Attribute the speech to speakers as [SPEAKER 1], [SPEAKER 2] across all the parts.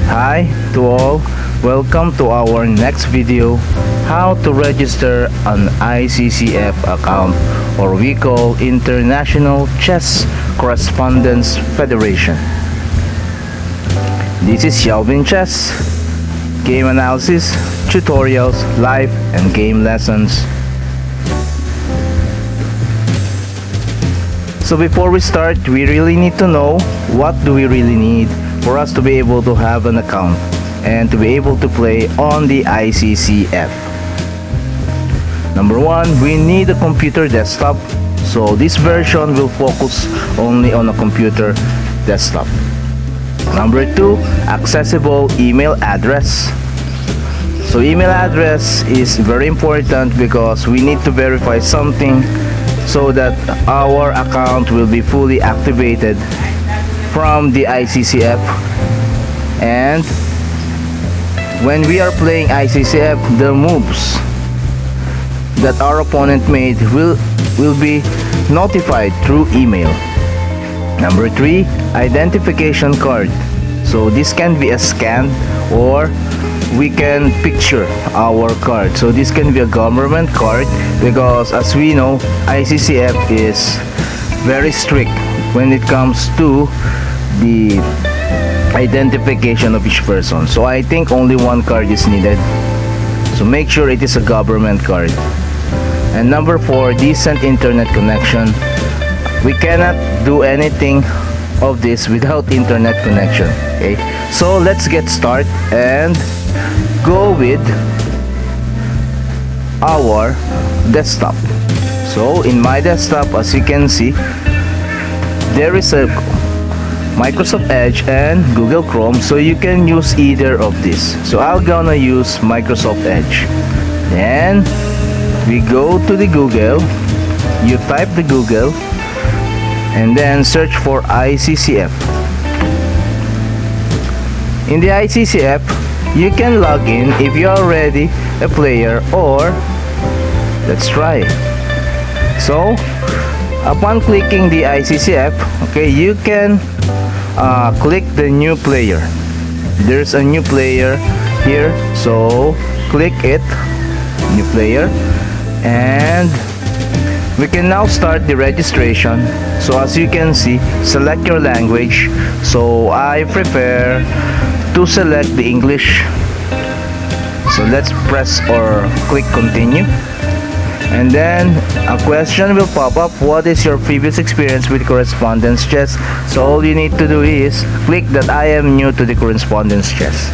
[SPEAKER 1] Hi to all, welcome to our next video, how to register an ICCF account, or we call International Chess Correspondence Federation. This is Yalvin Chess, game analysis, tutorials, live and game lessons. So before we start, we really need to know what do we really need for us to be able to have an account and to be able to play on the ICCF. Number one, we need a computer desktop. So this version will focus only on a computer desktop. Number two, accessible email address. So email address is very important because we need to verify something so that our account will be fully activated from the ICCF. And when we are playing ICCF, the moves that our opponent made will be notified through email. Number three, identification card. So this can be a scan or we can picture our card. So this can be a government card because as we know, ICCF is very strict when it comes to the identification of each person. So I think only one card is needed. So make sure it is a government card. And number four, decent internet connection. We cannot do anything of this without internet connection. Okay, so let's get started and go with our desktop. So in my desktop, as you can see, there is a Microsoft Edge and Google Chrome, so you can use either of these. So I'm gonna use Microsoft Edge. Then we go to the Google, you type the Google and then search for ICCF. In the ICCF, you can log in if you are already a player, or let's try. So upon clicking the ICCF, okay, you can click the new player. There's a new player here, so click it, new player, and we can now start the registration. So as you can see, select your language. So I prefer to select the English. So let's press or click continue. And then a question will pop up. What is your previous experience with correspondence chess? So all you need to do is click that I am new to the correspondence chess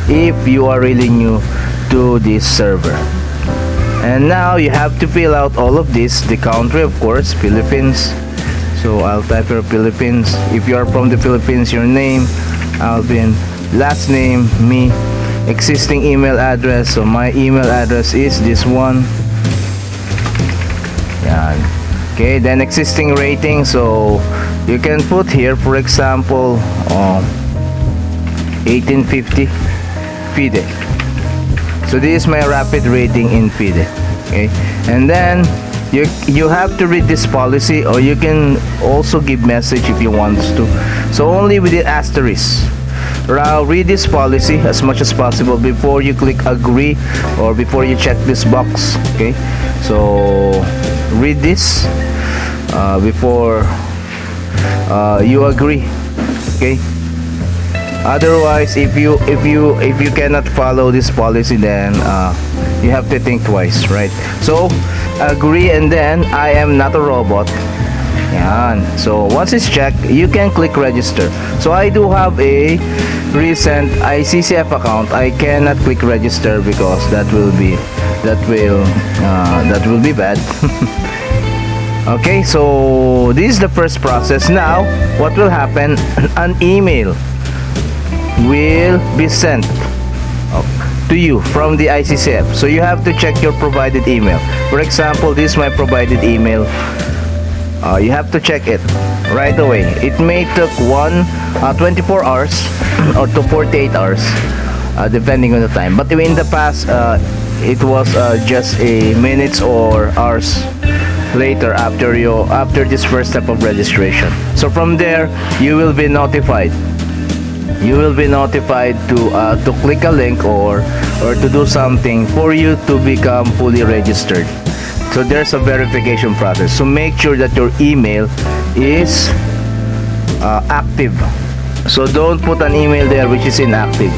[SPEAKER 1] if you are really new to this server. And now you have to fill out all of this. The country, of course, Philippines. So I'll type your Philippines. If you are from the Philippines, your name, Alvin, last name, me, existing email address. So my email address is this one. Yan. Okay, then existing rating. So you can put here, for example, 1850 FIDE. So this is my rapid rating in FIDE. Okay, and then you have to read this policy, or you can also give message if you want to. So only with the asterisk. Read this policy as much as possible before you click agree or before you check this box. Okay, so read this before you agree. Okay, otherwise if you cannot follow this policy, then you have to think twice, right? So agree, and then I am not a robot. Yan. So once it's checked, you can click register. So I do have a recent ICCF account. I cannot click register because that will be bad. Okay, so this is the first process. Now what will happen? An email will be sent to you from the ICCF. So you have to check your provided email. For example, this is my provided email. You have to check it right away. It may take 24 hours or to 48 hours depending on the time, but in the past it was just a minutes or hours later after this first step of registration. So from there you will be notified you will be notified to click a link or to do something for you to become fully registered. So there's a verification process. So make sure that your email is active. So don't put an email there which is inactive.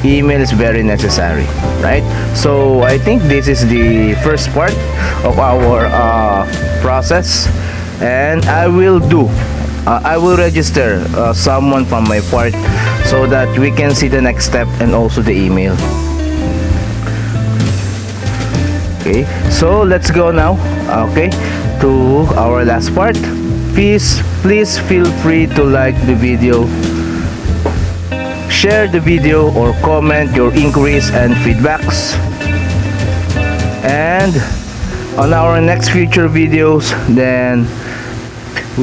[SPEAKER 1] Email is very necessary, right? So I think this is the first part of our process, and I will register someone from my part so that we can see the next step and also the email. Okay, so let's go now, okay, to our last part. Please feel free to like the video, share the video, or comment your inquiries and feedbacks. And on our next future videos, then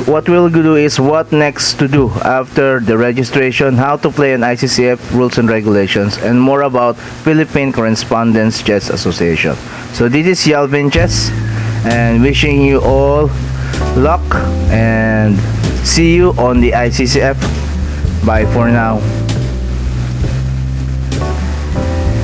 [SPEAKER 1] what we'll do is what next to do after the registration, how to play an ICCF rules and regulations, and more about Philippine Correspondence Chess Association. So this is Yalvin Chess, and wishing you all luck, and see you on the ICCF. Bye for now.